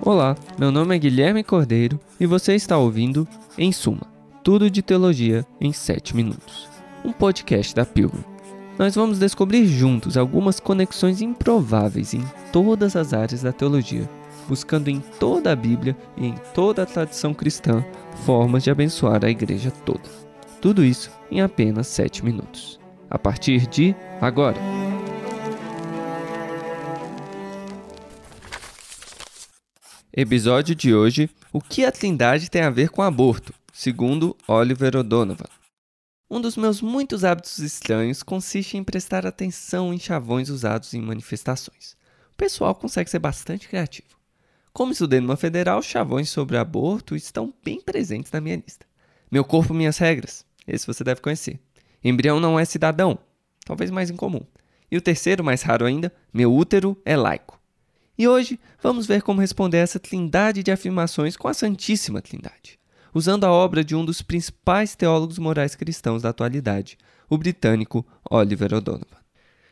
Olá, meu nome é Guilherme Cordeiro e você está ouvindo Em Suma, tudo de teologia em 7 minutos. Um podcast da Pilgrim. Nós vamos descobrir juntos algumas conexões improváveis em todas as áreas da teologia, buscando em toda a Bíblia e em toda a tradição cristã formas de abençoar a igreja toda. Tudo isso em apenas 7 minutos. A partir de agora. Episódio de hoje: o que a Trindade tem a ver com aborto, segundo Oliver O'Donovan. Um dos meus muitos hábitos estranhos consiste em prestar atenção em chavões usados em manifestações. O pessoal consegue ser bastante criativo. Como estudei numa federal, chavões sobre aborto estão bem presentes na minha lista. Meu corpo, minhas regras. Esse você deve conhecer. Embrião não é cidadão. Talvez mais incomum. E o terceiro, mais raro ainda, meu útero é laico. E hoje vamos ver como responder essa trindade de afirmações com a Santíssima Trindade, usando a obra de um dos principais teólogos morais cristãos da atualidade, o britânico Oliver O'Donovan.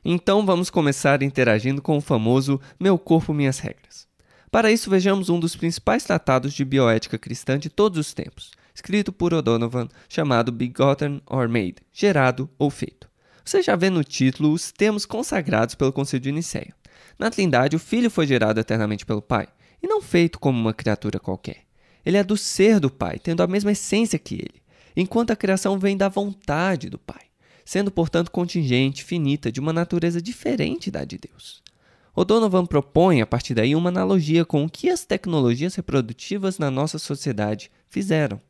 Então vamos começar interagindo com o famoso Meu Corpo, Minhas Regras. Para isso vejamos um dos principais tratados de bioética cristã de todos os tempos, escrito por O'Donovan, chamado Begotten or Made, gerado ou feito. Você já vê no título os termos consagrados pelo Concílio de Nicéia. Na Trindade, o Filho foi gerado eternamente pelo Pai, e não feito como uma criatura qualquer. Ele é do ser do Pai, tendo a mesma essência que ele, enquanto a criação vem da vontade do Pai, sendo, portanto, contingente, finita, de uma natureza diferente da de Deus. O'Donovan propõe, a partir daí, uma analogia com o que as tecnologias reprodutivas na nossa sociedade fizeram.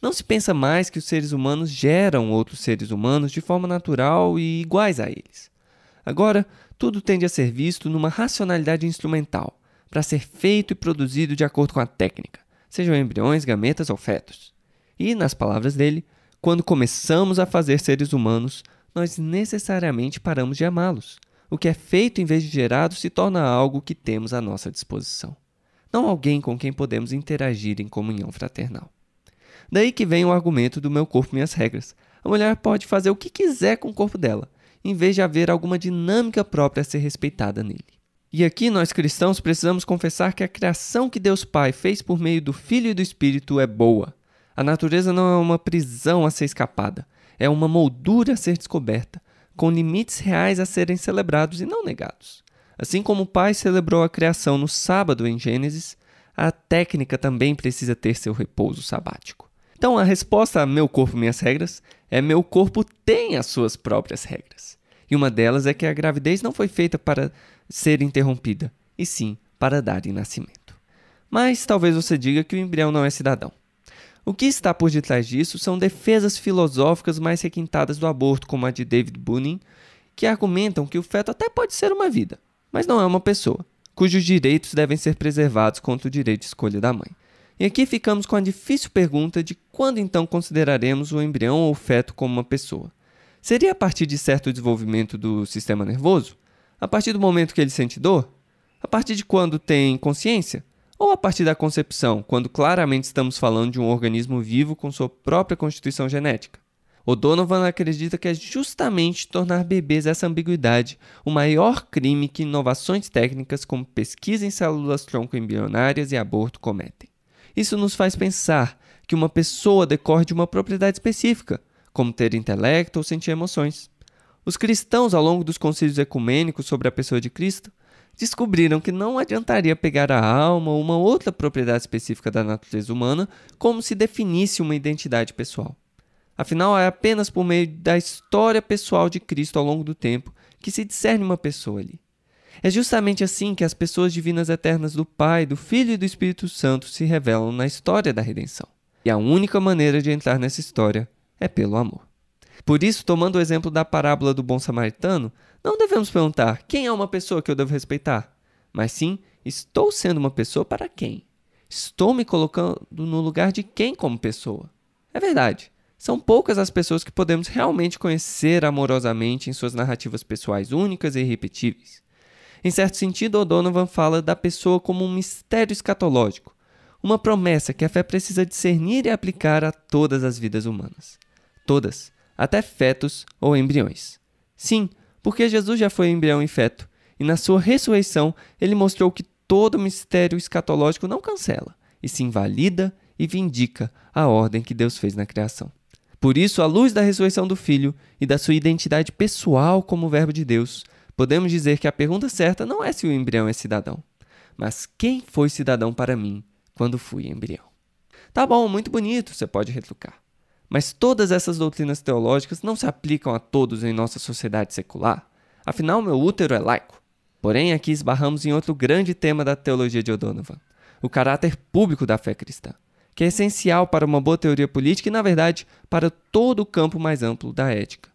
Não se pensa mais que os seres humanos geram outros seres humanos de forma natural e iguais a eles. Agora, tudo tende a ser visto numa racionalidade instrumental, para ser feito e produzido de acordo com a técnica, sejam embriões, gametas ou fetos. E, nas palavras dele, quando começamos a fazer seres humanos, nós necessariamente paramos de amá-los. O que é feito em vez de gerado se torna algo que temos à nossa disposição, não alguém com quem podemos interagir em comunhão fraternal. Daí que vem o argumento do meu corpo, minhas regras. A mulher pode fazer o que quiser com o corpo dela, em vez de haver alguma dinâmica própria a ser respeitada nele. E aqui nós cristãos precisamos confessar que a criação que Deus Pai fez por meio do Filho e do Espírito é boa. A natureza não é uma prisão a ser escapada, é uma moldura a ser descoberta, com limites reais a serem celebrados e não negados. Assim como o Pai celebrou a criação no sábado em Gênesis, a técnica também precisa ter seu repouso sabático. Então a resposta a meu corpo, minhas regras é: meu corpo tem as suas próprias regras. E uma delas é que a gravidez não foi feita para ser interrompida, e sim para dar em nascimento. Mas talvez você diga que o embrião não é cidadão. O que está por detrás disso são defesas filosóficas mais requintadas do aborto, como a de David Bunin, que argumentam que o feto até pode ser uma vida, mas não é uma pessoa, cujos direitos devem ser preservados contra o direito de escolha da mãe. E aqui ficamos com a difícil pergunta de quando então consideraremos o embrião ou o feto como uma pessoa. Seria a partir de certo desenvolvimento do sistema nervoso? A partir do momento que ele sente dor? A partir de quando tem consciência? Ou a partir da concepção, quando claramente estamos falando de um organismo vivo com sua própria constituição genética? O'Donovan acredita que é justamente tornar bebês essa ambiguidade o maior crime que inovações técnicas como pesquisa em células-tronco embrionárias e aborto cometem. Isso nos faz pensar que uma pessoa decorre de uma propriedade específica, como ter intelecto ou sentir emoções. Os cristãos, ao longo dos concílios ecumênicos sobre a pessoa de Cristo, descobriram que não adiantaria pegar a alma ou uma outra propriedade específica da natureza humana como se definisse uma identidade pessoal. Afinal, é apenas por meio da história pessoal de Cristo ao longo do tempo que se discerne uma pessoa ali. É justamente assim que as pessoas divinas eternas do Pai, do Filho e do Espírito Santo se revelam na história da redenção. E a única maneira de entrar nessa história é pelo amor. Por isso, tomando o exemplo da parábola do bom samaritano, não devemos perguntar quem é uma pessoa que eu devo respeitar, mas sim, estou sendo uma pessoa para quem? Estou me colocando no lugar de quem como pessoa? É verdade, são poucas as pessoas que podemos realmente conhecer amorosamente em suas narrativas pessoais únicas e irrepetíveis. Em certo sentido, O'Donovan fala da pessoa como um mistério escatológico, uma promessa que a fé precisa discernir e aplicar a todas as vidas humanas. Todas, até fetos ou embriões. Sim, porque Jesus já foi embrião e feto, e na sua ressurreição ele mostrou que todo mistério escatológico não cancela, e se invalida e vindica a ordem que Deus fez na criação. Por isso, à luz da ressurreição do Filho e da sua identidade pessoal como Verbo de Deus, podemos dizer que a pergunta certa não é se o embrião é cidadão, mas quem foi cidadão para mim quando fui embrião. Tá bom, muito bonito, você pode retrucar. Mas todas essas doutrinas teológicas não se aplicam a todos em nossa sociedade secular. Afinal, meu útero é laico. Porém, aqui esbarramos em outro grande tema da teologia de O'Donovan, o caráter público da fé cristã, que é essencial para uma boa teoria política e, na verdade, para todo o campo mais amplo da ética.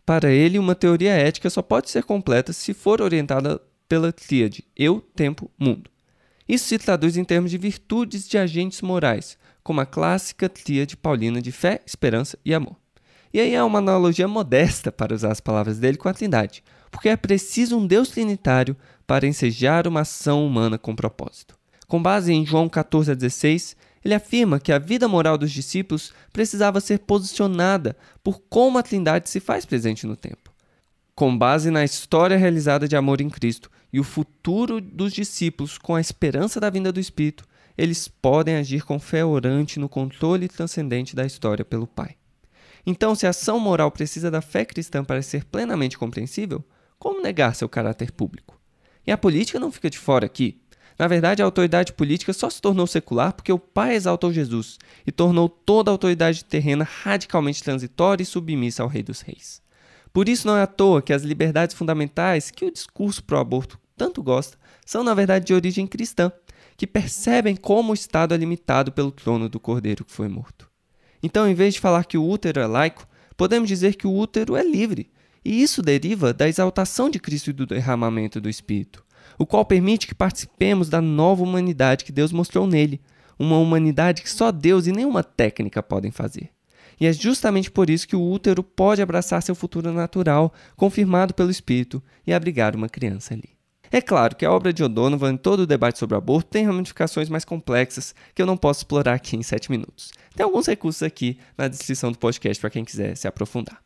Para ele, uma teoria ética só pode ser completa se for orientada pela tríade eu, tempo, mundo. Isso se traduz em termos de virtudes de agentes morais, como a clássica tríade paulina de fé, esperança e amor. E aí é uma analogia modesta, para usar as palavras dele, com a Trindade, porque é preciso um Deus trinitário para ensejar uma ação humana com propósito. Com base em João 14,16, ele afirma que a vida moral dos discípulos precisava ser posicionada por como a Trindade se faz presente no tempo. Com base na história realizada de amor em Cristo e o futuro dos discípulos com a esperança da vinda do Espírito, eles podem agir com fé orante no controle transcendente da história pelo Pai. Então, se a ação moral precisa da fé cristã para ser plenamente compreensível, como negar seu caráter público? E a política não fica de fora aqui. Na verdade, a autoridade política só se tornou secular porque o Pai exaltou Jesus e tornou toda a autoridade terrena radicalmente transitória e submissa ao Rei dos Reis. Por isso não é à toa que as liberdades fundamentais que o discurso pró-aborto tanto gosta são na verdade de origem cristã, que percebem como o Estado é limitado pelo trono do Cordeiro que foi morto. Então, em vez de falar que o útero é laico, podemos dizer que o útero é livre, e isso deriva da exaltação de Cristo e do derramamento do Espírito, o qual permite que participemos da nova humanidade que Deus mostrou nele, uma humanidade que só Deus e nenhuma técnica podem fazer. E é justamente por isso que o útero pode abraçar seu futuro natural, confirmado pelo Espírito, e abrigar uma criança ali. É claro que a obra de O'Donovan, em todo o debate sobre o aborto, tem ramificações mais complexas que eu não posso explorar aqui em 7 minutos. Tem alguns recursos aqui na descrição do podcast para quem quiser se aprofundar.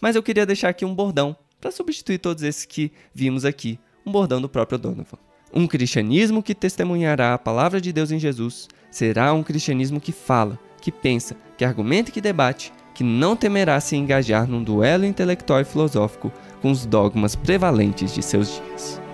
Mas eu queria deixar aqui um bordão para substituir todos esses que vimos aqui, um bordão do próprio O'Donovan. Um cristianismo que testemunhará a palavra de Deus em Jesus será um cristianismo que fala, que pensa, que argumenta e que debate, que não temerá se engajar num duelo intelectual e filosófico com os dogmas prevalentes de seus dias.